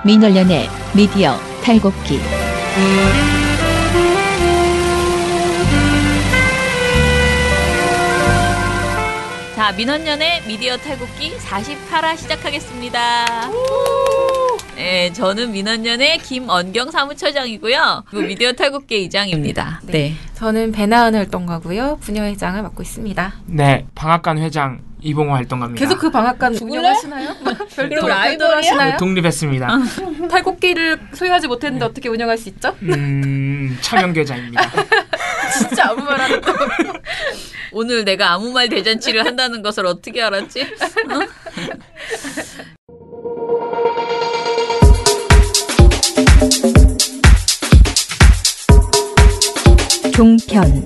민원련의 미디어 탈곡기. 자, 민원련의 미디어 탈곡기 48화 시작하겠습니다. 네, 저는 민원련의 김언경 사무처장이고요. 그리고 미디어 탈곡기 이장입니다. 네. 저는 배나은 활동가고요. 부녀회장을 맡고 있습니다. 네, 방앗간 회장 이봉호 활동가입니다. 계속 그 방앗간 운영하시나요? 별도 하시나요? 독립했습니다. 탈곡기를 소유하지 못했는데 어떻게 운영할 수 있죠? 차명 계좌입니다. 진짜 아무 말 안 했다. 오늘 내가 아무 말 대잔치를 한다는 것을 어떻게 알았지? 종편.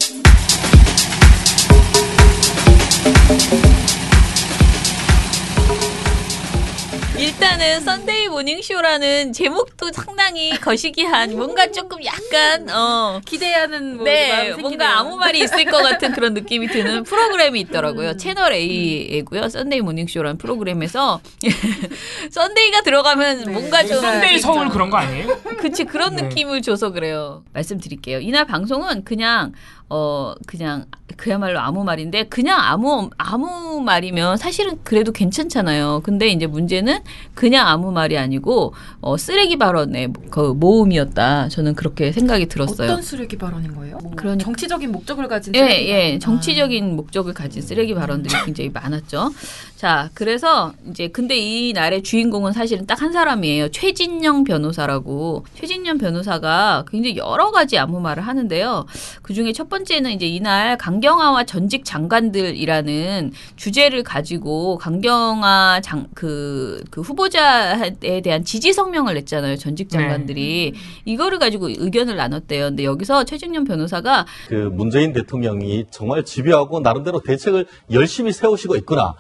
일단은 썬데이 모닝쇼라는 제목도 상당히 거시기한 뭔가 조금 약간 기대하는 네, 뭔가 아무 말이 있을 것 같은 그런 느낌이 드는 프로그램이 있더라고요. 채널 A이고요. 썬데이 모닝쇼라는 프로그램에서 썬데이가 들어가면 뭔가 좀 썬데이 서울 그런 거 아니에요? 그치, 그런 느낌을 줘서 그래요. 말씀드릴게요. 이날 방송은 그냥 그야말로 아무 말인데, 그냥 아무 말이면 사실은 그래도 괜찮잖아요. 근데 이제 문제는 그냥 아무 말이 아니고, 쓰레기 발언의 그 모음이었다. 저는 그렇게 생각이 들었어요. 어떤 쓰레기 발언인 거예요? 그러니까, 정치적인 목적을 가진 쓰레기 발언. 정치적인 목적을 가진 쓰레기 발언들이 굉장히 많았죠. 자, 그래서 이제 근데 이 날의 주인공은 사실은 딱 한 사람이에요. 최진녕 변호사라고. 최진녕 변호사가 굉장히 여러 가지 아무 말을 하는데요. 그 중에 첫 번째는 이제 이날 강경화와 전직 장관들이라는 주제를 가지고 강경화 그 후보자에 대한 지지 성명을 냈잖아요. 전직 장관들이. 이거를 가지고 의견을 나눴대요. 근데 여기서 최진녕 변호사가 그 문재인 대통령이 정말 집요하고 나름대로 대책을 열심히 세우시고 있구나.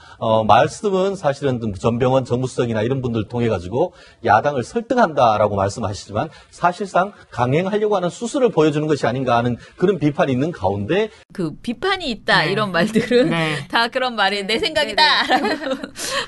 말씀은 사실은 전병헌 정무수석이나 이런 분들 통해 가지고 야당을 설득한다라고 말씀하시지만 사실상 강행하려고 하는 수술을 보여주는 것이 아닌가 하는 그런 비판이 있는 가운데 그 비판이 있다 이런 말들은 다 그런 말이 내 생각이다라고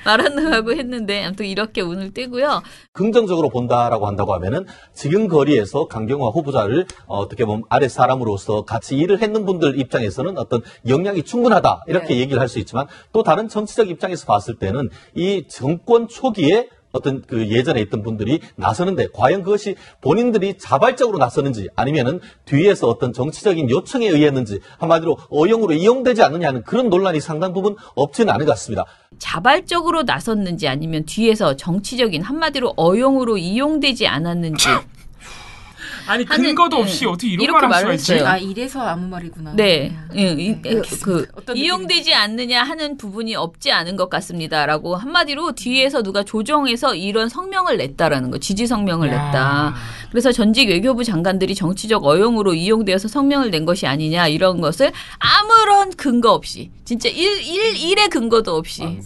말한다고 했는데 아무튼 이렇게 운을 떼고요. 긍정적으로 본다라고 한다고 하면은 지금 거리에서 강경화 후보자를 어떻게 보면 아래 사람으로서 같이 일을 했는 분들 입장에서는 어떤 역량이 충분하다 이렇게 얘기를 할 수 있지만 또 다른 정치적 입장에서 봤을 때는 이 정권 초기에 어떤 그 예전에 있던 분들이 나서는데 과연 그것이 본인들이 자발적으로 나서는지 아니면은 뒤에서 어떤 정치적인 요청에 의했는지 한마디로 어용으로 이용되지 않느냐는 그런 논란이 상당 부분 없지는 않은 것 같습니다. 자발적으로 나섰는지 아니면 뒤에서 정치적인 한마디로 어용으로 이용되지 않았는지. 아니 근거도 없이 어떻게 이런 말할 수가 있지? 아 이래서 아무 말이구나. 네, 이용되지 않느냐 하는 부분이 없지 않은 것 같습니다라고 한마디로 뒤에서 누가 조정해서 이런 성명을 냈다라는 거, 지지 성명을 냈다. 그래서 전직 외교부 장관들이 정치적 어용으로 이용되어서 성명을 낸 것이 아니냐 이런 것을 아무런 근거 없이 진짜 일의 근거도 없이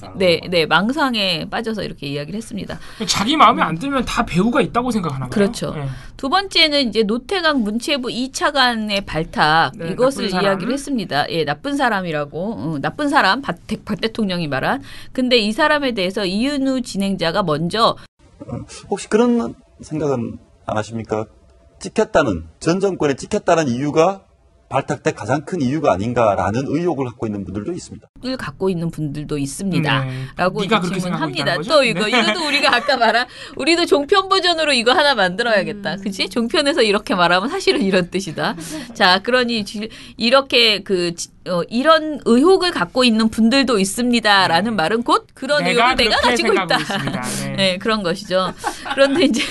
망상에 빠져서 이렇게 이야기를 했습니다. 자기 마음에 안 들면 다 배우가 있다고 생각하나 봐요. 그렇죠. 두 번째는 이제 노태강 문체부 2차관의 발탁 이것을 이야기를 했습니다. 예, 나쁜 사람이라고 나쁜 사람 박 대통령이 말한. 근데 이 사람에 대해서 이윤우 진행자가 먼저 혹시 그런 생각은 안 하십니까? 전 정권에 찍혔다는 이유가 발탁된 가장 큰 이유가 아닌가라는 의혹을 갖고 있는 분들도 있습니다. 을 갖고 있는 분들도 있습니다. 라고 질문합니다. 또 이것도 우리가 아까 말한 우리도 종편 버전으로 이거 하나 만들어야겠다. 그치? 종편에서 이렇게 말하면 사실은 이런 뜻이다. 자, 그러니 이렇게 이런 의혹을 갖고 있는 분들도 있습니다라는 말은 곧 그런 의혹을 내가 가지고 있다. 네, 그런 것이죠. 그런데 이제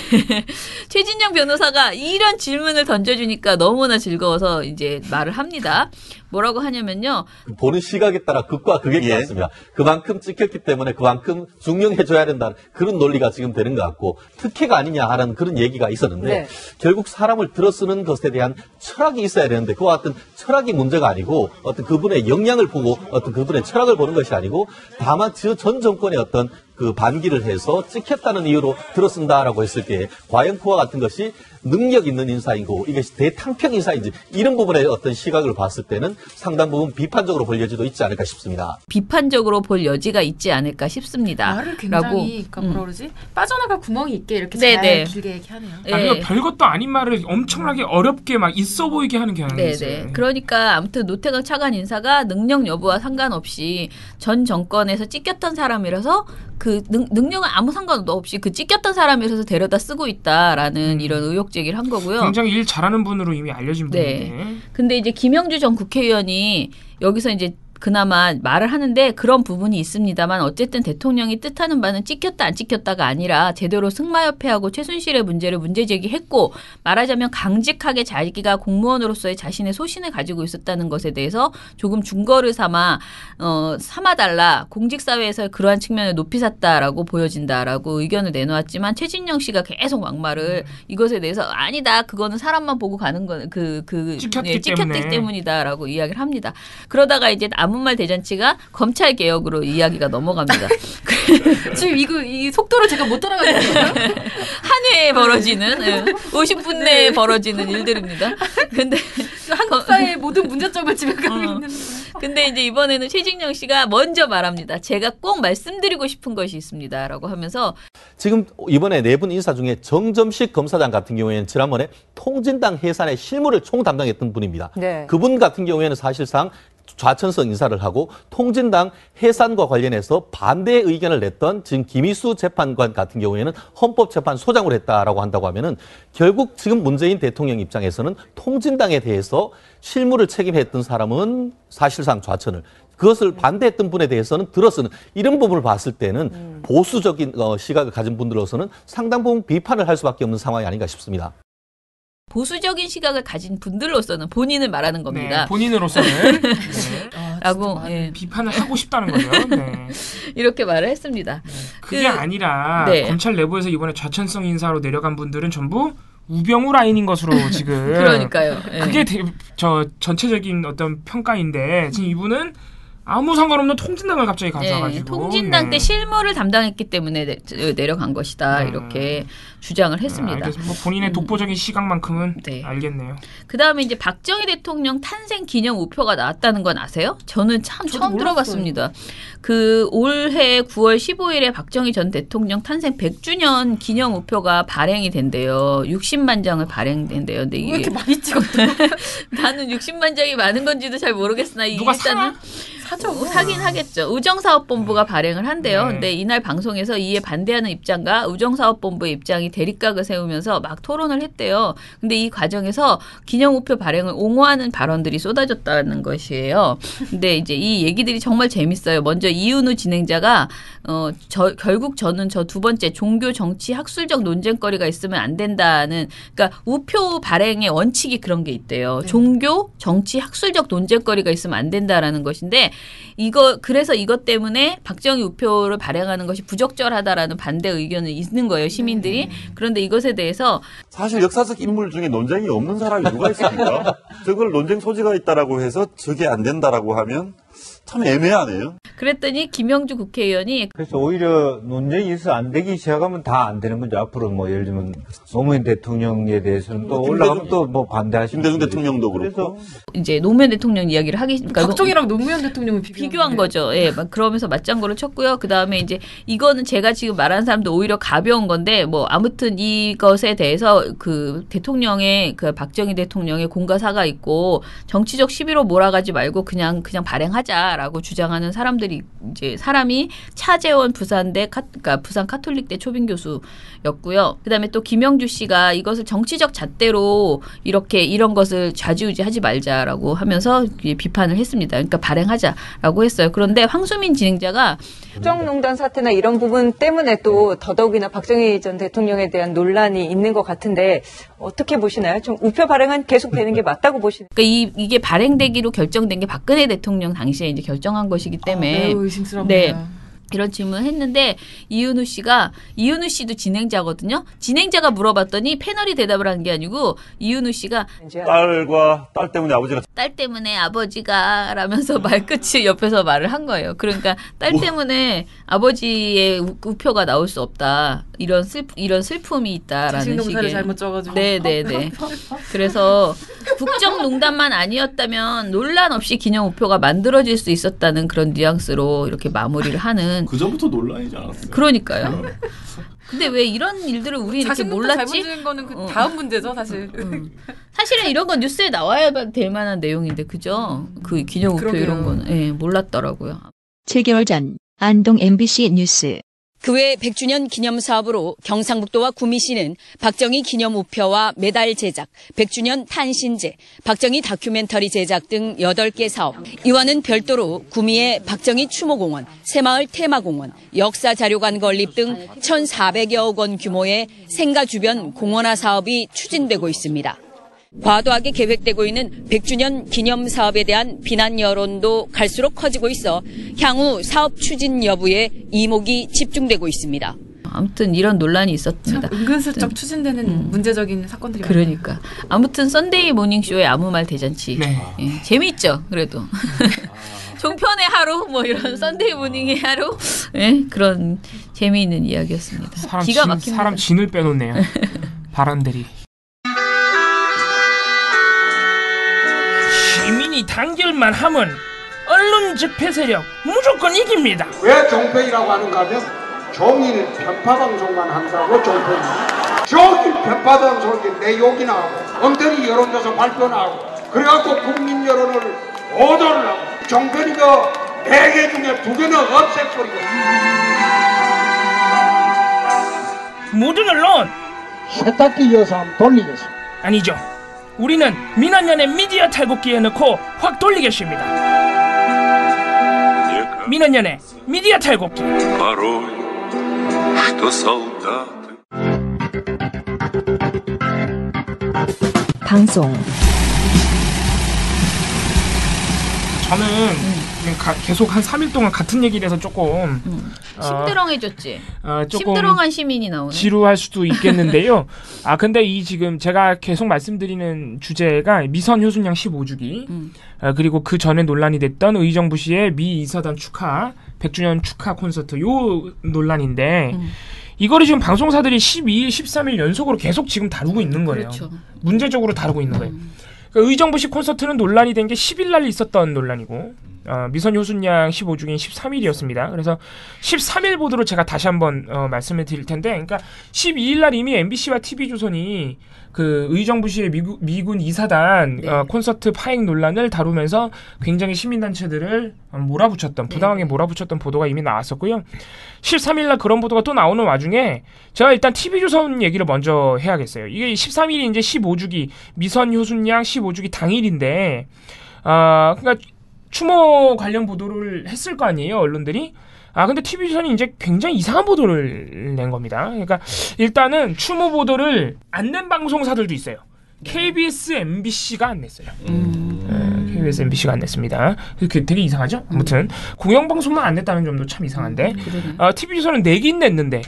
최진녕 변호사가 이런 질문을 던져주니까 너무나 즐거워서 이제 말을 합니다. 뭐라고 하냐면요. 보는 시각에 따라 극과 극의 것 같습니다. 그만큼 찍혔기 때문에 그만큼 중용해줘야 된다는 그런 논리가 지금 되는 것 같고 특혜가 아니냐 하는 그런 얘기가 있었는데 결국 사람을 들어쓰는 것에 대한 철학이 있어야 되는데 그와 같은 철학이 문제가 아니고 어떤 그분의 역량을 보고 어떤 그분의 철학을 보는 것이 아니고 다만 전 정권의 어떤 그 반기를 해서 찍혔다는 이유로 들어쓴다라고 했을 때 과연 그와 같은 것이 능력 있는 인사이고 이것이 대탕평 인사인지 이런 부분의 어떤 시각을 봤을 때는 상당 부분 비판적으로 볼 여지도 있지 않을까 싶습니다. 비판적으로 볼 여지가 있지 않을까 싶습니다. 말을 굉장히 그러니까 뭐라 그러지? 빠져나갈 구멍이 있게 이렇게 네네. 잘 길게 얘기하네요. 그러니까 별것도 아닌 말을 엄청나게 어렵게 막 있어 보이게 하는 경향이 있어요. 네네. 그러니까 아무튼 노태강 차관 인사가 능력 여부와 상관없이 전 정권에서 찍혔던 사람이라서 그 능력은 아무 상관도 없이 그 찍혔던 사람이라서 데려다 쓰고 있다라는 이런 의혹 제기를 한 거고요. 굉장히 일 잘하는 분으로 이미 알려진 네. 분인데. 근데 이제 김영주 전 국회의원이 여기서 이제 그나마 말을 하는데 그런 부분이 있습니다만 어쨌든 대통령이 뜻하는 바는 찍혔다 안 찍혔다가 아니라 제대로 승마협회하고 최순실의 문제를 문제 제기했고 말하자면 강직하게 자기가 공무원으로서의 자신의 소신을 가지고 있었다는 것에 대해서 조금 중거를 삼아달라. 공직사회에서 그러한 측면을 높이 샀다라고 보여진다라고 의견을 내놓았지만 최진영 씨가 계속 막말을 이것에 대해서 아니다. 그거는 사람만 보고 가는 거는 찍혔기 때문이다라고 이야기를 합니다. 그러다가 이제 아무 말 대잔치가 검찰 개혁으로 이야기가 넘어갑니다. 지금 이 속도를 제가 못 따라가겠어요. 한 해에 벌어지는 50분 내에 벌어지는 일들입니다. 근데 한국 사회의 모든 문제점을 지배하고 있는. 근데 이제 이번에는 최진영 씨가 먼저 말합니다. 제가 꼭 말씀드리고 싶은 것이 있습니다라고 하면서 지금 이번에 네 분 인사 중에 정점식 검사장 같은 경우에는 지난번에 통진당 해산의 실무를 총담당했던 분입니다. 네. 그분 같은 경우에는 사실상 좌천성 인사를 하고 통진당 해산과 관련해서 반대 의견을 냈던 지금 김희수 재판관 같은 경우에는 헌법재판소장으로 했다라고 한다고 하면은 결국 지금 문재인 대통령 입장에서는 통진당에 대해서 실무를 책임했던 사람은 사실상 좌천을 그것을 반대했던 분에 대해서는 들어서는 이런 부분을 봤을 때는 보수적인 시각을 가진 분들로서는 상당 부분 비판을 할 수밖에 없는 상황이 아닌가 싶습니다. 보수적인 시각을 가진 분들로서는 본인을 말하는 겁니다. 네, 본인으로서는 네. 라고 비판을 하고 싶다는 거죠. 네. 이렇게 말을 했습니다. 그게 아니라 네. 검찰 내부에서 이번에 좌천성 인사로 내려간 분들은 전부 우병우 라인인 것으로 지금 그러니까요. 그게 전체적인 어떤 평가인데 지금 이분은 아무 상관없는 통진당을 갑자기 가져와가지고 통진당 때 실무를 담당했기 때문에 내려간 것이다 이렇게 주장을 했습니다. 알겠습니다. 뭐 본인의 독보적인 시각만큼은 알겠네요. 그 다음에 이제 박정희 대통령 탄생 기념 우표가 나왔다는 건 아세요? 저는 참 처음 들어봤습니다. 그 올해 9월 15일에 박정희 전 대통령 탄생 100주년 기념 우표가 발행이 된대요. 60만 장을 발행된대요. 근데 이게 왜 이렇게 많이 찍었대? 나는 60만 장이 많은 건지도 잘 모르겠으나 누가 일단은 사긴 하겠죠. 우정사업본부가 발행을 한대요. 근데 이날 방송에서 이에 반대하는 입장과 우정사업본부의 입장이 대립각을 세우면서 막 토론을 했대요. 근데 이 과정에서 기념우표 발행을 옹호하는 발언들이 쏟아졌다는 것이에요. 근데 이제 이 얘기들이 정말 재밌어요. 먼저 이윤우 진행자가 결국 저는 저 두 번째 종교 정치 학술적 논쟁거리가 있으면 안 된다는 그러니까 우표 발행의 원칙이 그런 게 있대요. 종교 정치 학술적 논쟁거리가 있으면 안 된다라는 것인데 그래서 이것 때문에 박정희 우표를 발행하는 것이 부적절하다라는 반대 의견은 있는 거예요, 시민들이. 그런데 이것에 대해서 사실 역사적 인물 중에 논쟁이 없는 사람이 누가 있습니까? 저걸 논쟁 소지가 있다라고 해서 저게 안 된다라고 하면 참 애매하네요. 그랬더니 김영주 국회의원이 그래서 오히려 논쟁이 있어 안 되기 시작하면 다 안 되는 거죠. 앞으로 뭐 예를 들면 노무현 대통령에 대해서는 또 올라가면 또 뭐 반대하시는 김대중 대통령도 그렇고. 이제 노무현 대통령 이야기를 그러니까 박정희랑 노무현 대통령을 비교한 거죠. 예, 막 그러면서 맞장구를 쳤고요. 그 다음에 이제 이거는 제가 지금 말하는 사람도 오히려 가벼운 건데 뭐 아무튼 이것에 대해서 그 대통령의 그 박정희 대통령의 공과사가 있고 정치적 시비로 몰아가지 말고 그냥 발행하자라고 주장하는 사람이 차재원 그러니까 부산 카톨릭대 초빙 교수였고요. 그다음에 또 김영주 씨가 이것을 정치적 잣대로 이런 것을 좌지우지하지 말자라고 하면서 비판을 했습니다. 그러니까 발행하자라고 했어요. 그런데 황수민 진행자가 국정농단 사태나 이런 부분 때문에 또 더더욱이나 박정희 전 대통령에 대한 논란이 있는 것 같은데 어떻게 보시나요? 좀 우표 발행은 계속되는 게 맞다고 보시나요? 그러니까 이게 발행되기로 결정된 게 박근혜 대통령 당시에 이제 결정한 것이기 때문에 매우 의심스럽네요. 네. 이런 질문을 했는데 이윤우 씨도 진행자거든요. 진행자가 물어봤더니 패널이 대답을 한 게 아니고 이윤우 씨가 딸 때문에 아버지가 라면서 말끝이 옆에서 말을 한 거예요. 그러니까 딸 때문에 아버지의 우표가 나올 수 없다. 이런 슬픔이 있다라는 자식농사를 식의. 잘못 쪄가지고. 네네네. 그래서 국정농단만 아니었다면 논란 없이 기념우표가 만들어질 수 있었다는 그런 뉘앙스로 이렇게 마무리를 하는. 그 전부터 논란이지 않았어요. 그러니까요. 근데 왜 이런 일들을 우리 이렇게 자식농사 몰랐지? 잘못 지은 거는 그 다음 문제죠, 사실. 사실은 이런 건 뉴스에 나와야 될 만한 내용인데 그죠? 그 기념우표 그러게요. 이런 거는 예, 몰랐더라고요. 7개월 전 안동 MBC 뉴스. 그 외 100주년 기념 사업으로 경상북도와 구미시는 박정희 기념 우표와 메달 제작, 100주년 탄신제, 박정희 다큐멘터리 제작 등 8개 사업. 이와는 별도로 구미의 박정희 추모공원, 새마을 테마공원, 역사자료관 건립 등 1,400여억 원 규모의 생가 주변 공원화 사업이 추진되고 있습니다. 과도하게 계획되고 있는 100주년 기념 사업에 대한 비난 여론도 갈수록 커지고 있어 향후 사업 추진 여부에 이목이 집중되고 있습니다. 아무튼 이런 논란이 있었습니다. 은근슬쩍 추진되는 문제적인 사건들이 그러니까 아무튼 썬데이 모닝쇼의 아무 말 대잔치. 네. 예, 재미있죠. 그래도 종편의 하루 뭐 이런 썬데이 모닝의 하루 그런 재미있는 이야기였습니다. 기가 막힙니다. 사람 진을 빼놓네요. 바람들이. 시민이 단결만 하면 언론 집회 세력 무조건 이깁니다. 왜 종편이라고 하는가 하면 종이는 편파방송만 한다고 종편입니다. 종이 편파방송을 내 욕이나 하고 엉터리 여론조사 발표나 하고 그래갖고 국민 여론을 오도를 하고 종편이 그 4개 중에 2개는 없애버리고 모든 언론 세탁기 이어서 한번 돌리겠습니다. 아니죠. 우리는 민원연의 미디어 탈곡기에 넣고 확 돌리겠습니다. 민원연의 미디어 탈곡기. 방송. 저는 계속 한 3일 동안 같은 얘기를 해서 조금 심드렁해졌지. 조금 심드렁한 시민이 나오네. 지루할 수도 있겠는데요. 근데 이 지금 제가 계속 말씀드리는 주제가 미선 효순양 15주기 그리고 그 전에 논란이 됐던 의정부시의 미 이사단 축하 100주년 축하 콘서트 요 논란인데 이거를 지금 방송사들이 12일, 13일 연속으로 계속 지금 다루고 있는 거예요. 그렇죠. 문제적으로 다루고 있는 거예요. 그러니까 의정부시 콘서트는 논란이 된 게 10일 날 있었던 논란이고 미선 효순양 15주기는 13일이었습니다. 그래서 13일 보도로 제가 다시 한번 말씀을 드릴 텐데 그러니까 12일 날 이미 MBC와 TV조선이 그 의정부시의 미군 이사단 콘서트 파행 논란을 다루면서 굉장히 시민단체들을 몰아붙였던 부당하게 몰아붙였던 보도가 이미 나왔었고요. 13일 날 그런 보도가 또 나오는 와중에 제가 일단 TV조선 얘기를 먼저 해야겠어요. 이게 13일이 이제 15주기 미선 효순양 15주기 당일인데 그러니까 추모 관련 보도를 했을 거 아니에요, 언론들이? 근데 TV조선이 이제 굉장히 이상한 보도를 낸 겁니다. 그러니까 일단은 추모 보도를 안 낸 방송사들도 있어요. KBS, MBC가 안 냈어요. KBS, MBC가 안 냈습니다. 그게 되게 이상하죠? 아무튼 공영방송만 안 냈다는 점도 참 이상한데 TV조선은 내긴 냈는데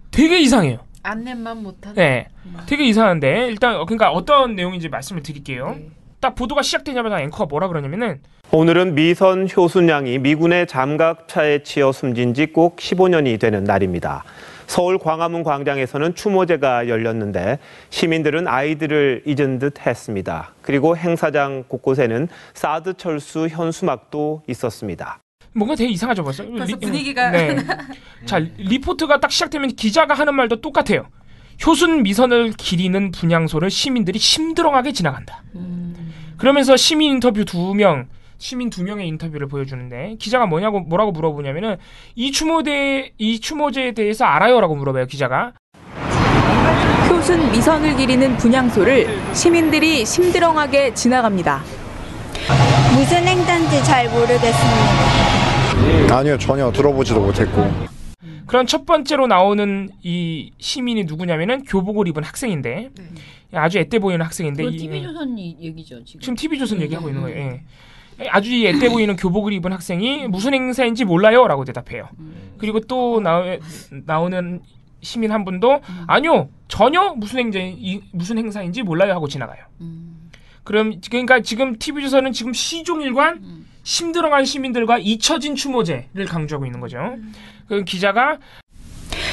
되게 이상해요. 안내만 못한. 네, 되게 이상한데 일단 그러니까 어떤 내용인지 말씀을 드릴게요. 딱 보도가 시작되자마자 앵커가 뭐라 그러냐면은 오늘은 미선 효순양이 미군의 잠각차에 치여 숨진 지 꼭 15년이 되는 날입니다. 서울 광화문 광장에서는 추모제가 열렸는데 시민들은 아이들을 잊은 듯 했습니다. 그리고 행사장 곳곳에는 사드 철수 현수막도 있었습니다. 뭔가 되게 이상하죠 벌써? 벌써 분위기가. 네. 자, 리포트가 딱 시작되면 기자가 하는 말도 똑같아요. 효순 미선을 기리는 분향소를 시민들이 심드렁하게 지나간다. 그러면서 시민 2명의 인터뷰를 보여주는데 기자가 뭐라고 물어보냐면은 이 추모제에 대해서 알아요라고 물어봐요 기자가. 효순 미선을 기리는 분향소를 시민들이 심드렁하게 지나갑니다. 무슨 행사인지 잘 모르겠습니다. 아니요, 전혀 들어보지도 못했고. 그런 첫 번째로 나오는 이 시민이 누구냐면은 교복을 입은 학생인데 아주 앳돼 보이는 학생인데 그건 TV조선 얘기죠 지금. TV조선 얘기하고 있는 거예요. 예. 아주 앳돼 보이는 교복을 입은 학생이 무슨 행사인지 몰라요라고 대답해요. 그리고 또 나오는 시민 한 분도 아니요 전혀 무슨 행사인지 몰라요 하고 지나가요. 그러니까 지금 TV조선은 지금 시종일관 심드렁한 시민들과 잊혀진 추모제를 강조하고 있는 거죠. 그 기자가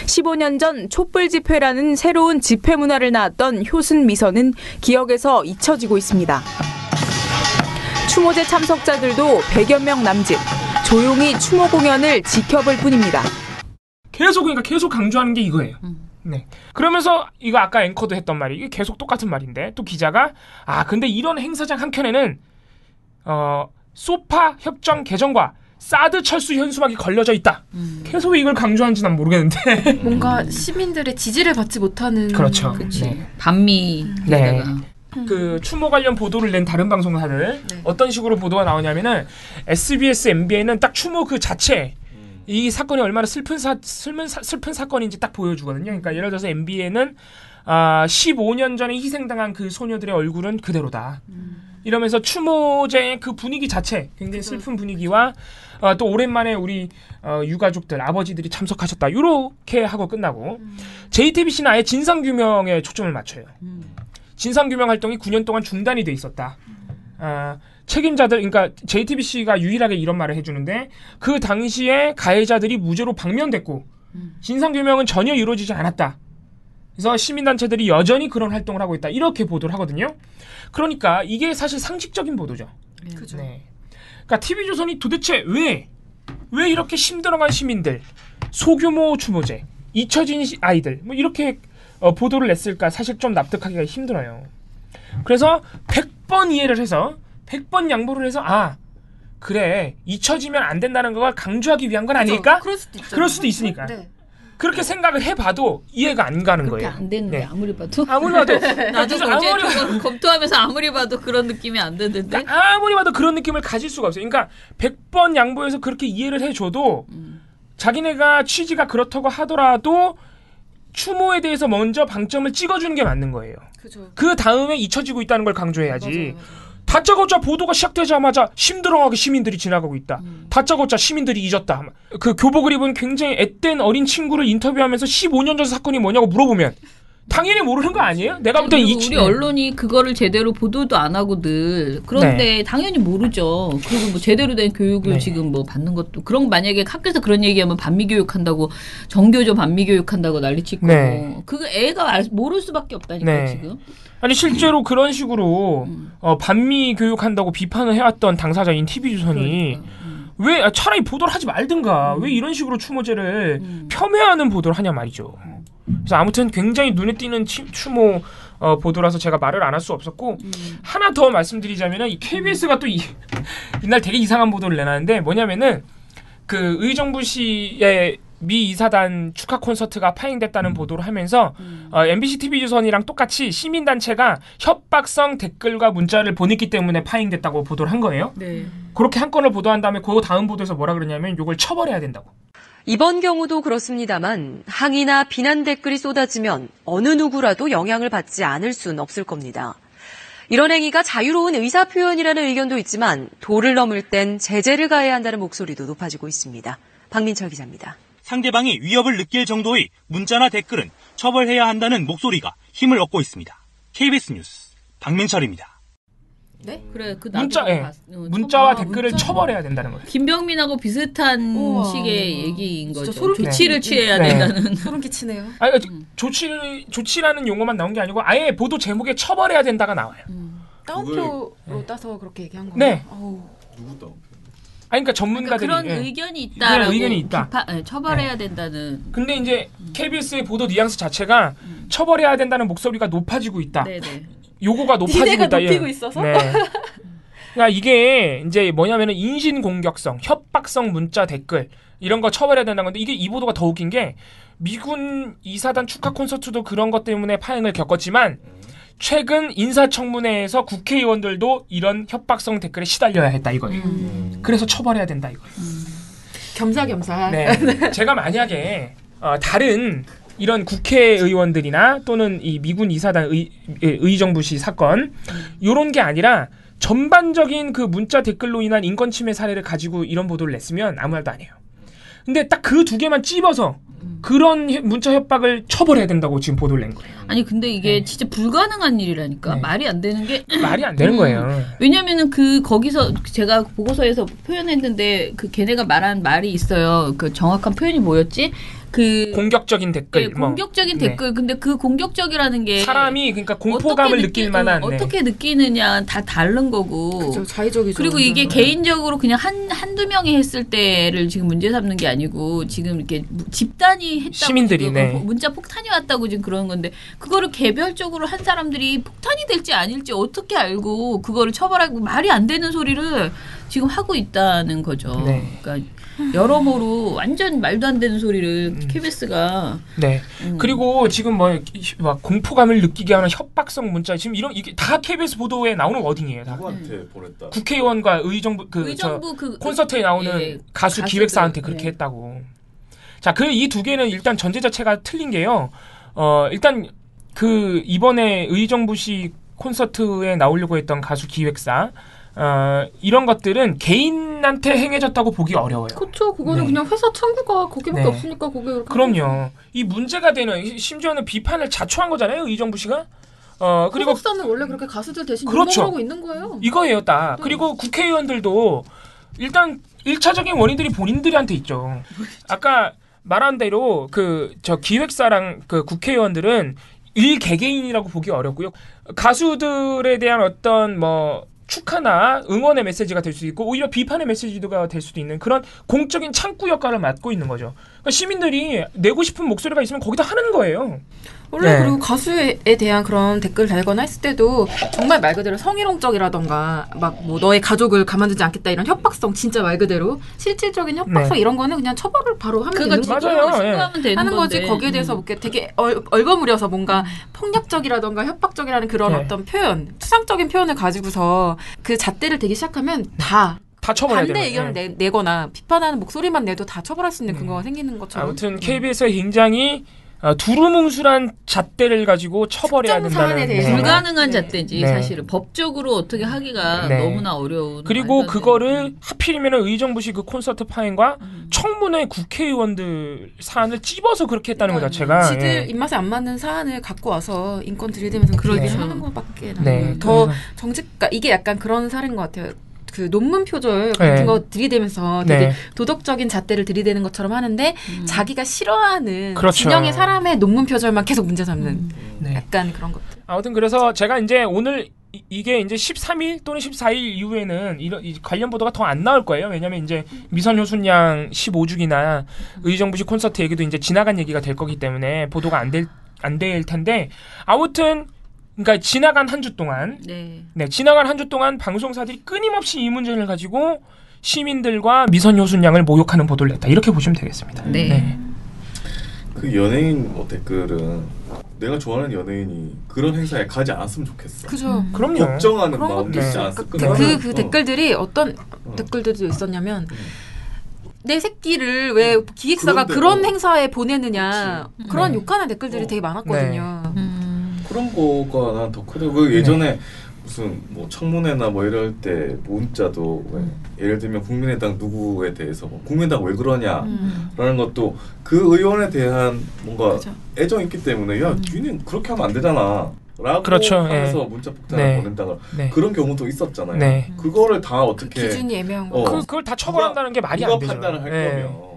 15년 전 촛불 집회라는 새로운 집회 문화를 낳았던 효순 미선은 기억에서 잊혀지고 있습니다. 추모제 참석자들도 100여 명 남짓, 조용히 추모 공연을 지켜볼 뿐입니다. 계속 강조하는 게 이거예요. 네. 그러면서 이거 아까 앵커도 했던 말이 이게 계속 똑같은 말인데 또 기자가 근데 이런 행사장 한켠에는 소파 협정 개정과 사드 철수 현수막이 걸려져 있다. 계속 왜 이걸 강조하는지 난 모르겠는데 뭔가 시민들의 지지를 받지 못하는 그렇죠. 네. 반미에다가 네. 그 추모 관련 보도를 낸 다른 방송사들 어떤 식으로 보도가 나오냐면은 SBS, MBN은 딱 추모 그 자체 이 사건이 얼마나 슬픈 사건인지 딱 보여주거든요. 그러니까 예를 들어서 MBN은 15년 전에 희생당한 그 소녀들의 얼굴은 그대로다. 이러면서 추모제의 그 분위기 자체 굉장히 슬픈 분위기와 또 오랜만에 우리 유가족들 아버지들이 참석하셨다 이렇게 하고 끝나고 JTBC는 아예 진상규명에 초점을 맞춰요. 진상규명 활동이 9년 동안 중단이 돼 있었다. 책임자들, 그러니까 JTBC가 유일하게 이런 말을 해주는데 그 당시에 가해자들이 무죄로 방면됐고 진상규명은 전혀 이루어지지 않았다. 그래서 시민단체들이 여전히 그런 활동을 하고 있다. 이렇게 보도를 하거든요. 그러니까 이게 사실 상식적인 보도죠. 그죠. 네. 그러니까 TV조선이 도대체 왜 이렇게 힘들어간 시민들, 소규모 추모제, 잊혀진 아이들 뭐 이렇게 보도를 냈을까 사실 좀 납득하기가 힘들어요. 그래서 100번 이해를 해서 100번 양보를 해서 그래 잊혀지면 안 된다는 걸 강조하기 위한 건 아닐까? 그럴 수도 있으니까. 네. 그렇게 생각을 해봐도 이해가 안 가는 거예요. 안 되는데 네. 아무리 봐도 나도 어제 검토하면서 아무리 봐도 그런 느낌이 안 드는데 그러니까 아무리 봐도 그런 느낌을 가질 수가 없어요. 그러니까 100번 양보해서 그렇게 이해를 해줘도 자기네가 취지가 그렇다고 하더라도 추모에 대해서 먼저 방점을 찍어주는 게 맞는 거예요. 그죠. 그 다음에 잊혀지고 있다는 걸 강조해야지. 다짜고짜 보도가 시작되자마자 힘들어하게 시민들이 지나가고 있다. 다짜고짜 시민들이 잊었다. 그 교복을 입은 굉장히 앳된 어린 친구를 인터뷰하면서 15년 전 사건이 뭐냐고 물어보면 당연히 모르는 거 아니에요? 내가 볼 때 우리 언론이 그거를 제대로 보도도 안 하고 늘 그런데 당연히 모르죠. 그리고 뭐 제대로 된 교육을 지금 뭐 받는 것도 그런 만약에 학교에서 그런 얘기하면 반미 교육한다고 정교조 반미 교육한다고 난리치고 그거 애가 모를 수밖에 없다니까 지금. 아니 실제로 그런 식으로 반미 교육한다고 비판을 해왔던 당사자인 TV조선이 왜 차라리 보도를 하지 말든가 왜 이런 식으로 추모제를 폄훼하는 보도를 하냐 말이죠. 그래서 아무튼 굉장히 눈에 띄는 추모 보도라서 제가 말을 안 할 수 없었고 하나 더 말씀드리자면은 이 KBS가 또 이날 되게 이상한 보도를 내놨는데 뭐냐면은 그 의정부시의 미 이사단 축하 콘서트가 파행됐다는 보도를 하면서 MBC TV조선이랑 똑같이 시민단체가 협박성 댓글과 문자를 보냈기 때문에 파행됐다고 보도를 한 거예요. 네. 그렇게 한 건을 보도한 다음에 그 다음 보도에서 뭐라 그러냐면 이걸 처벌해야 된다고. 이번 경우도 그렇습니다만 항의나 비난 댓글이 쏟아지면 어느 누구라도 영향을 받지 않을 수는 없을 겁니다. 이런 행위가 자유로운 의사표현이라는 의견도 있지만 도를 넘을 땐 제재를 가해야 한다는 목소리도 높아지고 있습니다. 박민철 기자입니다. 상대방이 위협을 느낄 정도의 문자나 댓글은 처벌해야 한다는 목소리가 힘을 얻고 있습니다. KBS 뉴스 박민철입니다. 네? 그래 그 문자와 댓글을 처벌해야 된다는 거예요. 김병민하고 비슷한 식의 얘기인 거죠. 소름 조치를 취해야 된다는. 소름 끼치네요. 아니, 조치라는 용어만 나온 게 아니고 아예 보도 제목에 처벌해야 된다가 나와요. 따옴표로 따서 그렇게 얘기한 거예요? 네. 누구 따옴표? 그러니까 전문가들이 그런 의견이 있다라고 의견이 있다. 처벌해야 된다는. 근데 이제 KBS의 보도 뉘앙스 자체가 처벌해야 된다는 목소리가 높아지고 있다. 네네. 요거가 높아지고 있다. 높이고 있어서? 네. 그러니까 이게 이제 뭐냐면은 인신공격성, 협박성 문자 댓글 이런 거 처벌해야 된다는 건데 이게 이 보도가 더 웃긴 게 미군 이사단 축하 콘서트도 그런 것 때문에 파행을 겪었지만 최근 인사청문회에서 국회의원들도 이런 협박성 댓글에 시달려야 했다 이거예요. 그래서 처벌해야 된다 이거예요. 겸사겸사. 네. 제가 만약에 다른 이런 국회의원들이나 또는 이 미군 이사단 의정부시 사건 이런 게 아니라 전반적인 그 문자 댓글로 인한 인권 침해 사례를 가지고 이런 보도를 냈으면 아무 말도 안 해요. 근데 딱 그 두 개만 찝어서 그런 문자 협박을 처벌해야 된다고 지금 보도를 낸 거예요. 아니 근데 이게 진짜 불가능한 일이라니까. 말이 안 되는 게 말이 안 되는 거예요. 왜냐면은 거기서 제가 보고서에서 표현했는데 걔네가 말한 말이 있어요. 그 정확한 표현이 뭐였지? 공격적인 댓글. 공격적인 댓글. 근데 그 공격적이라는 게 사람이 그러니까 공포감을 느낄 만한 어떻게 느끼느냐 다 다른 거고. 그죠. 자의적이죠. 그리고 이게 개인적으로 그냥 한두 명이 했을 때를 지금 문제 삼는 게 아니고 지금 이렇게 집단이 했다고 시민들이 문자 폭탄이 왔다고 지금 그러는 건데 그거를 개별적으로 한 사람들이 폭탄이 될지 아닐지 어떻게 알고 그거를 처벌하고 말이 안 되는 소리를 지금 하고 있다는 거죠. 그러니까 여러모로 완전 말도 안 되는 소리를 KBS가 그리고 지금 막 공포감을 느끼게 하는 협박성 문자 지금 이게 다 KBS 보도에 나오는 워딩이에요. 다. 누구한테 보냈다? 국회의원과 의정부 콘서트에 나오는 가수 기획사한테 그렇게 했다고. 자, 이 두 개는 일단 전제 자체가 틀린 게요. 일단 이번에 의정부식 콘서트에 나오려고 했던 가수 기획사 이런 것들은 개인한테 행해졌다고 보기 어려워요. 그렇죠. 그거는 그냥 회사 창구가 거기밖에 없으니까 거기에 이렇게. 그럼요. 이 문제가 되는 심지어는 비판을 자초한 거잖아요. 의정부 씨가. 그리고 콘서트는 원래 그렇게 가수들 대신 그렇죠. 하고 있는 거예요. 이거예요, 딱. 그리고 국회의원들도 일단 1차적인 원인들이 본인들한테 있죠. 아까 말한 대로 저 기획사랑 국회의원들은 일개개인이라고 보기 어렵고요. 가수들에 대한 어떤 축하나 응원의 메시지가 될 수 있고 오히려 비판의 메시지가 될 수도 있는 그런 공적인 창구 역할을 맡고 있는 거죠. 그러니까 시민들이 내고 싶은 목소리가 있으면 거기다 하는 거예요. 원래 그리고 가수에 대한 그런 댓글 달거나 했을 때도 정말 말 그대로 성희롱적이라던가 너의 가족을 가만두지 않겠다 이런 협박성 진짜 말 그대로 실질적인 협박성 이런 거는 그냥 처벌을 바로 하면 되는 거죠. 신고하면 되는 하는 거지. 건데. 거기에 대해서 되게 얼버무려서 뭔가 폭력적이라던가 협박적이라는 그런 어떤 표현, 추상적인 표현을 가지고서 그 잣대를 대기 시작하면 다 처벌해야 반대 의견을 내거나 비판하는 목소리만 내도 다 처벌할 수 있는 근거가 생기는 것처럼. 아무튼 KBS가 굉장히 두루뭉술한 잣대를 가지고 처벌해야 된다는 불가능한 잣대지 사실은 법적으로 어떻게 하기가 너무나 어려운. 그리고 그거를 하필이면 의정부식 콘서트 파행과 청문회 국회의원들 사안을 찝어서 그렇게 했다는 것 자체가 지들 입맛에 안 맞는 사안을 갖고 와서 인권 들이대면서 그렇게 하는 것밖에 더 정직가 이게 약간 그런 사례인 것 같아요. 논문 표절 같은 거 들이대면서 되게 도덕적인 잣대를 들이대는 것처럼 하는데 자기가 싫어하는 진영의 사람의 논문 표절만 계속 문제 삼는 약간 그런 것들. 아무튼 그래서 제가 이제 오늘 이게 이제 13일 또는 14일 이후에는 이 관련 보도가 더 안 나올 거예요. 왜냐면 이제 미선 효순양 15주기나 의정부식 콘서트 얘기도 이제 지나간 얘기가 될 거기 때문에 보도가 안 될 텐데 아무튼 그러니까 지나간 한 주 동안 지나간 한 주 동안 방송사들이 끊임없이 이 문제를 가지고 시민들과 미선 효순양을 모욕하는 보도를 냈다. 이렇게 보시면 되겠습니다. 그 연예인 댓글은 내가 좋아하는 연예인이 그런 행사에 가지 않았으면 좋겠어. 그죠. 그럼요. 걱정하는 마음도 있지 않았을까. 그 댓글들이 어떤 댓글들도 있었냐면 내 새끼를 왜 기획사가 그런 행사에 보내느냐 그런 욕하는 댓글들이 되게 많았거든요. 그런 거가 난 더 크다. 그 예전에 무슨 청문회나 이럴 때 문자도 예를 들면 국민의당 누구에 대해서 국민의당 왜 그러냐라는 것도 그 의원에 대한 뭔가 애정이 있기 때문에 야 니는 그렇게 하면 안 되잖아 라고 하면서 문자 폭탄을 보낸다거나 그런 경우도 있었잖아요. 그거를 다 어떻게 기준이 애매한 거 그걸 다 처벌한다는 게 말이 안 되죠. 판단을 할 거면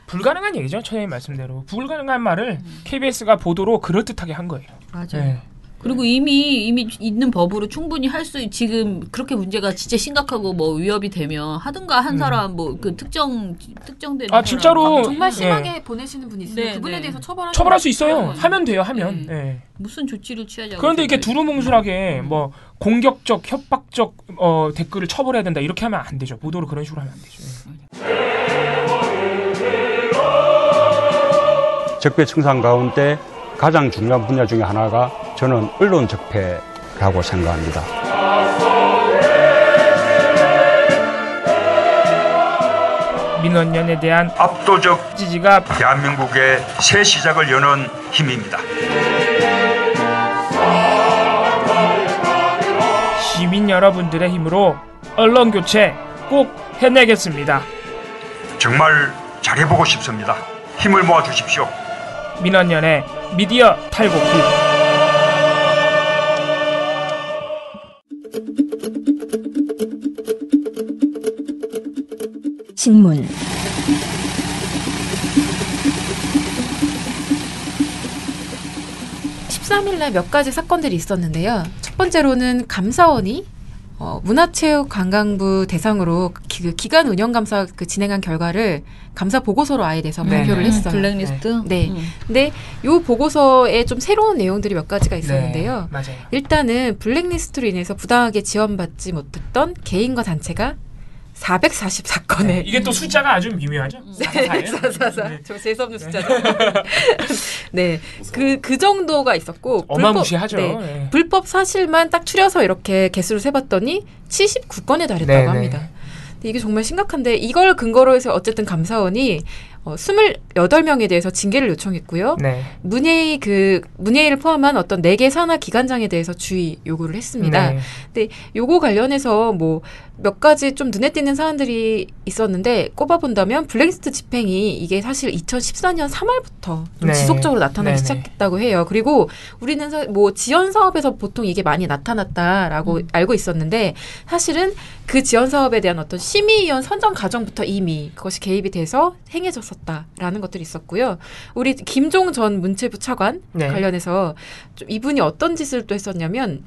불가능한 얘기죠. 천연님 말씀대로 불가능한 말을 KBS가 보도로 그럴듯하게 한 거예요. 맞아요. 그리고 이미 있는 법으로 충분히 할 수 지금 그렇게 문제가 진짜 심각하고 위협이 되면 하든가 한 사람 그 특정되는 진짜로 정말 심하게 보내시는 분이 있어요. 그분에 대해서 처벌할 수 있어요. 하면 돼요. 하면. 무슨 조치를 취하자고. 그런데 이렇게 두루뭉술하게 공격적 협박적 댓글을 처벌해야 된다 이렇게 하면 안 되죠. 보도로 그런 식으로 하면 안 되죠. 적폐 청산 가운데 가장 중요한 분야 중에 하나가 저는 언론 적폐라고 생각합니다. 민원연에 대한 압도적 지지가 대한민국의 새 시작을 여는 힘입니다. 시민 여러분들의 힘으로 언론 교체 꼭 해내겠습니다. 정말 잘해보고 싶습니다. 힘을 모아주십시오. 민원연의 미디어 탈곡기. 신문 13일날 몇 가지 사건들이 있었는데요. 첫 번째로는 감사원이 문화체육관광부 대상으로 기간 운영감사 진행한 결과를 감사 보고서로 아예 내서 발표를 했어요. 블랙리스트? 네. 근데 이 보고서에 좀 새로운 내용들이 몇 가지가 있었는데요. 맞아요. 일단은 블랙리스트로 인해서 부당하게 지원받지 못했던 개인과 단체가 444건에 이게 또 숫자가 아주 미묘하죠. 444. 저 재수없는 숫자죠. 네, 그 정도가 있었고 어마무시하죠. 불법 사실만 딱 추려서 이렇게 개수를 세봤더니 79건에 달했다고 합니다. 근데 이게 정말 심각한데 이걸 근거로 해서 어쨌든 감사원이 28명에 대해서 징계를 요청했고요. 문예일을 포함한 어떤 4개 산하 기관장에 대해서 주의 요구를 했습니다. 근데 요거 관련해서 뭐 몇 가지 좀 눈에 띄는 사안들이 있었는데 꼽아본다면 블랙리스트 집행이 이게 사실 2014년 3월부터 좀 지속적으로 나타나기 시작했다고 해요. 그리고 우리는 뭐 지원 사업에서 보통 이게 많이 나타났다라고 알고 있었는데 사실은 그 지원 사업에 대한 어떤 심의위원 선정 과정부터 이미 그것이 개입이 돼서 행해졌었다라는 것들이 있었고요. 우리 김종 전 문체부 차관 관련해서 좀 이분이 어떤 짓을 또 했었냐면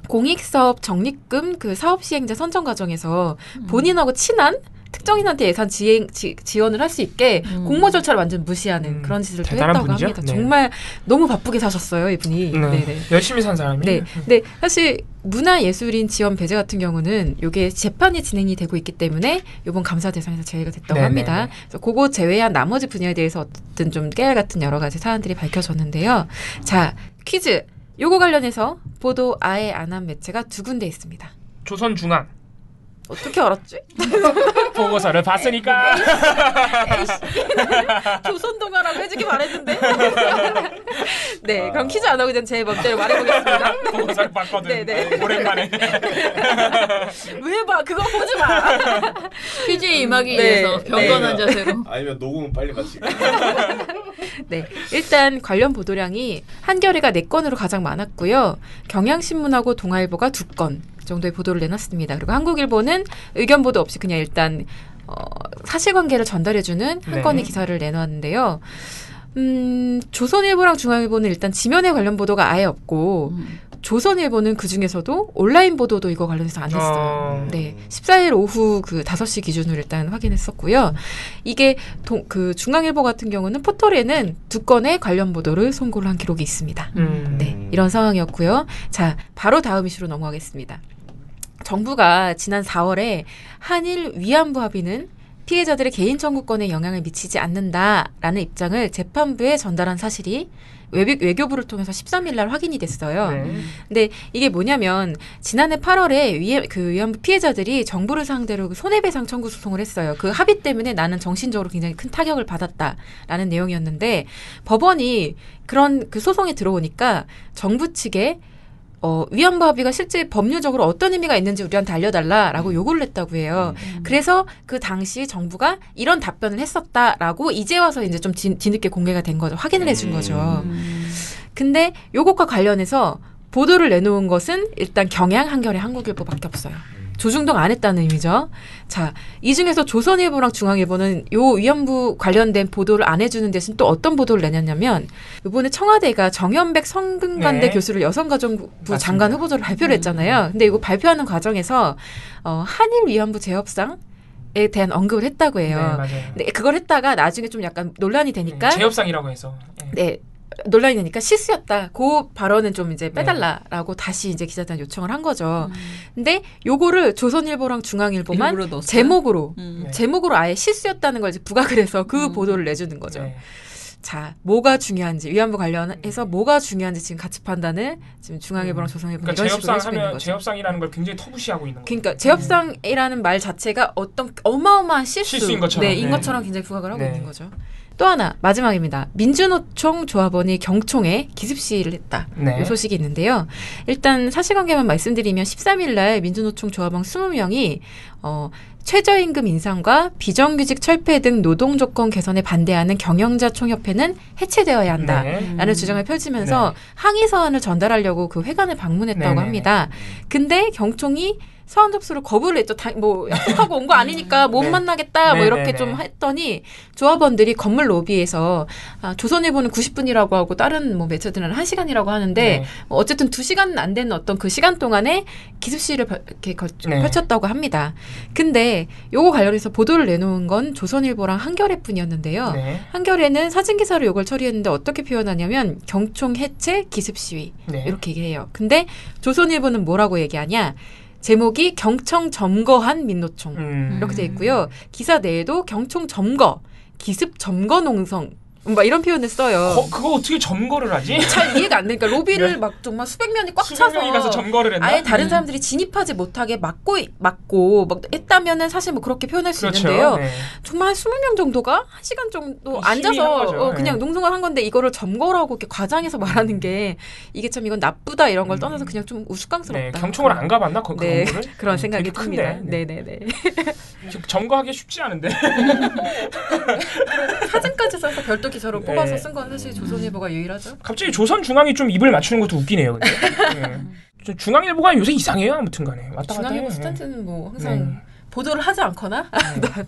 공익사업 적립금 그 사업 시행자 선정 과정에서 본인하고 친한 특정인한테 예산 지원을 할 수 있게 공모 절차를 완전 무시하는 그런 짓을 또 했다고 분이죠? 합니다. 정말 너무 바쁘게 사셨어요, 이분이. 열심히 산 사람이에요. 근데 사실 문화예술인 지원 배제 같은 경우는 이게 재판이 진행이 되고 있기 때문에 이번 감사 대상에서 제외가 됐다고 합니다. 그래서 그거 제외한 나머지 분야에 대해서 어쨌든 좀 깨알 같은 여러 가지 사안들이 밝혀졌는데요. 자, 퀴즈. 요거 관련해서 보도 아예 안 한 매체가 2군데 있습니다. 조선중앙. 어떻게 알았지? 보고서를 봤으니까. 조선동아라고 해주기 바랬는데. 네, 그럼 퀴즈 안 하고 그냥 제 멋대로 말해보겠습니다. 보고서를 봤거든. 오랜만에. 왜 봐? 그거 보지 마. 퀴즈에 임하기 위해서 경건한 자세로. 아니면 녹음은 빨리 마치고. 네, 일단 관련 보도량이 한겨레가 4건으로 가장 많았고요. 경향신문하고 동아일보가 2건. 정도의 보도를 내놨습니다. 그리고 한국일보는 의견 보도 없이 그냥 일단 사실관계를 전달해주는 한 건의 기사를 내놨는데요. 조선일보랑 중앙일보는 일단 지면에 관련 보도가 아예 없고 조선일보는 그중에서도 온라인 보도도 이거 관련해서 안 했어요. 네, 14일 오후 그 5시 기준으로 일단 확인했었고요. 이게 그 중앙일보 같은 경우는 포털에는 2건의 관련 보도를 송고를 한 기록이 있습니다. 네, 이런 상황이었고요. 자, 바로 다음 이슈로 넘어가겠습니다. 정부가 지난 4월에 한일 위안부 합의는 피해자들의 개인 청구권에 영향을 미치지 않는다라는 입장을 재판부에 전달한 사실이 외교부를 통해서 13일 날 확인이 됐어요. 근데 이게 뭐냐면 지난해 8월에 위안부 피해자들이 정부를 상대로 손해배상 청구 소송을 했어요. 그 합의 때문에 나는 정신적으로 굉장히 큰 타격을 받았다라는 내용이었는데 법원이 그런 그 소송에 들어오니까 정부 측에 위안부 합의가 실제 법률적으로 어떤 의미가 있는지 우리한테 알려달라라고 요구를 했다고 해요. 그래서 그 당시 정부가 이런 답변을 했었다라고 이제 와서 이제 좀 뒤늦게 공개가 된 거죠. 확인을 해준 거죠. 근데 요것과 관련해서 보도를 내놓은 것은 일단 경향, 한겨레, 한국일보밖에 없어요. 조중동 안 했다는 의미죠. 자, 이 중에서 조선일보랑 중앙일보는 요 위안부 관련된 보도를 안 해주는 대신 또 어떤 보도를 내놨냐면 이번에 청와대가 정현백 성균관대 교수를 여성가족부 장관 후보자로 발표를 했잖아요. 근데 이거 발표하는 과정에서 한일 위안부 재협상에 대한 언급을 했다고 해요. 네, 맞아요. 근데 그걸 했다가 나중에 좀 약간 논란이 되니까 재협상이라고 해서. 네. 논란이 되니까 실수였다. 그 발언은 좀 이제 빼달라라고 다시 이제 기자단 요청을 한 거죠. 근데 요거를 조선일보랑 중앙일보만 제목으로 아예 실수였다는 걸 이제 부각을 해서 그 보도를 내주는 거죠. 자, 뭐가 중요한지 위안부 관련해서 뭐가 중요한지 지금 가치 판단을 지금 중앙일보랑 조선일보는 그러니까 이런 식으로 해주고 있는 거죠. 재협상이라는 걸 굉장히 터부시하고 있는 거죠. 그러니까 재협상이라는 말 자체가 어떤 어마어마한 실수인 것처럼, 인 것처럼 굉장히 부각을 하고 있는 거죠. 또 하나 마지막입니다. 민주노총 조합원이 경총에 기습 시위를 했다. 이 소식이 있는데요. 일단 사실관계만 말씀드리면 13일 날 민주노총 조합원 20명이 최저임금 인상과 비정규직 철폐 등 노동조건 개선에 반대하는 경영자 총협회는 해체되어야 한다라는 주장을 펼치면서 항의 서한을 전달하려고 그 회관을 방문했다고 합니다. 근데 경총이 서한 접수를 거부를 했죠. 뭐 약속하고 온 거 아니니까 못 만나겠다 뭐 이렇게 좀 했더니 조합원들이 건물 로비에서 조선일보는 90분이라고 하고 다른 뭐 매체들은 1시간이라고 하는데 어쨌든 2시간 안 되는 어떤 그 시간 동안에 기습 시위를 이렇게 펼쳤다고 합니다. 근데 요거 관련해서 보도를 내놓은 건 조선일보랑 한겨레뿐이었는데요. 한겨레는 사진 기사로 요걸 처리했는데 어떻게 표현하냐면 경총 해체 기습 시위 이렇게 얘기해요. 근데 조선일보는 뭐라고 얘기하냐? 제목이 경청 점거한 민노총 이렇게 돼 있고요. 기사 내에도 경총 점거, 기습 점거 농성 막 이런 표현을 써요. 그거 어떻게 점거를 하지? 잘 이해가 안 되니까 로비를 막 정말 수백 명이 꽉 차서 수백 명이 가서 점거를 했나? 아예 다른 사람들이 진입하지 못하게 막고 막 했다면은 사실 뭐 그렇게 표현할 수 그렇죠. 있는데요. 정말 20명 정도가 1시간 정도 앉아서 그냥 농성을 한 건데 이거를 점거라고 이렇게 과장해서 말하는 게 이게 참 이건 나쁘다 이런 걸 떠나서 그냥 좀 우스꽝스럽다. 경총을 안 가봤나? 그런 생각이 듭니다. 네네네. 점거하기 쉽지 않은데. 사진까지 써서 별도 기사로 뽑아서 쓴 건 사실 조선일보가 유일하죠. 갑자기 조선중앙이 좀 입을 맞추는 것도 웃기네요. 중앙일보가 요새 이상해요. 아무튼간에 왔다 갔다 중앙일보 스탠트는 뭐 항상 보도를 하지 않거나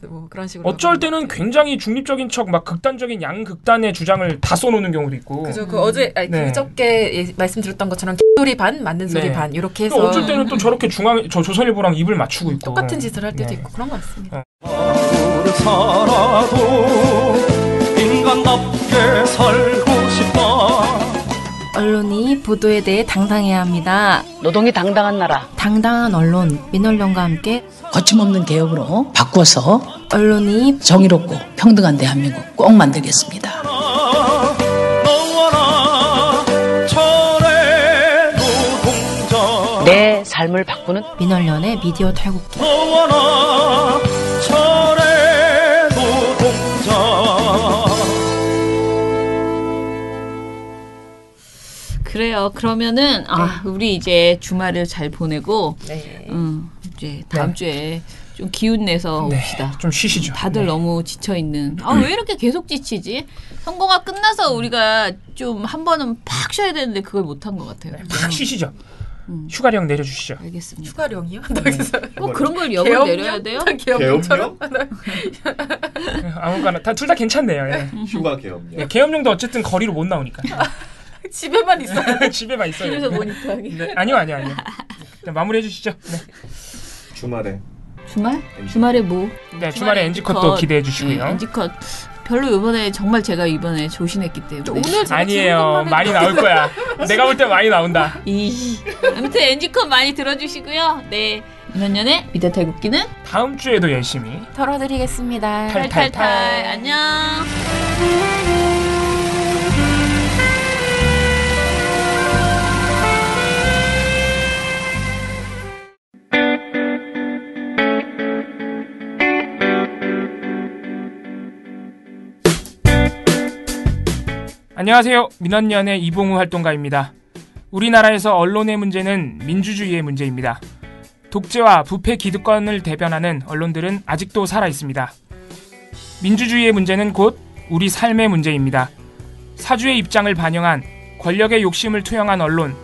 뭐 그런 식으로. 어쩔 때는 굉장히 중립적인 척 막 극단적인 양극단의 주장을 다 써놓는 경우도 있고. 그죠. 그 어제 그저께 말씀드렸던 것처럼 소리 반 맞는 소리 반 이렇게 해서. 어쩔 때는 또 저렇게 조선일보랑 입을 맞추고 있고. 똑같은 짓을 할 때도 있고 그런 것 같습니다. 인간답게 살고 싶다. 언론이 보도에 대해 당당해야 합니다. 노동이 당당한 나라. 당당한 언론, 민언론과 함께 거침없는 개혁으로 바꿔서 언론이 정의롭고 평등한 대한민국 꼭 만들겠습니다. 내 삶을 바꾸는 민언련의 미디어 탈곡기. 그래요. 그러면은 우리 이제 주말을 잘 보내고 이제 다음 주에 좀 기운 내서 옵시다. 좀 쉬시죠. 다들 너무 지쳐 있는. 왜 이렇게 계속 지치지? 선거가 끝나서 우리가 좀 한 번은 팍 쉬어야 되는데 그걸 못 한 것 같아요. 팍 쉬시죠. 휴가령 내려주시죠. 알겠습니다. 휴가령이요? 꼭 그런 걸 역을 내려야 돼요? 계엄령? 아무거나 둘 다 괜찮네요. 휴가 계엄령. 계엄령도 어쨌든 거리로 못 나오니까. 집에만 있어요. 집에만 있어요. 집에서 모니터하기. 아니요. 마무리해 주시죠. 주말에. 주말에 뭐? 네, 주말에 NG컷도 기대해 주시고요. NG컷. 별로 이번에 정말 제가 이번에 조심했기 때문에. 오늘 아니에요. 많이 나올 거야. 내가 볼 때 많이 나온다. 아무튼 NG컷 많이 들어주시고요. 네. 민언년의 미디어 탈곡기는 다음 주에도 열심히 털어드리겠습니다. 탈탈탈. 안녕. 안녕하세요. 민언년의 이봉우 활동가입니다. 우리나라에서 언론의 문제는 민주주의의 문제입니다. 독재와 부패 기득권을 대변하는 언론들은 아직도 살아있습니다. 민주주의의 문제는 곧 우리 삶의 문제입니다. 사주의 입장을 반영한 권력의 욕심을 투영한 언론,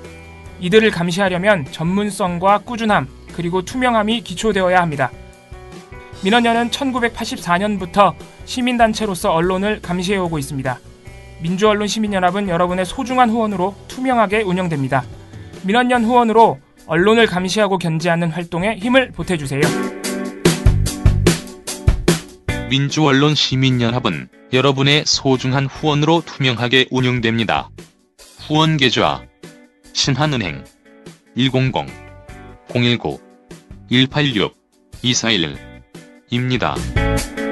이들을 감시하려면 전문성과 꾸준함 그리고 투명함이 기초되어야 합니다. 민언년은 1984년부터 시민단체로서 언론을 감시해오고 있습니다. 민주언론 시민연합은 여러분의 소중한 후원으로 투명하게 운영됩니다. 민언년 후원으로 언론을 감시하고 견제하는 활동에 힘을 보태주세요. 민주언론 시민연합은 여러분의 소중한 후원으로 투명하게 운영됩니다. 후원 계좌 신한은행 100-019-186-241입니다.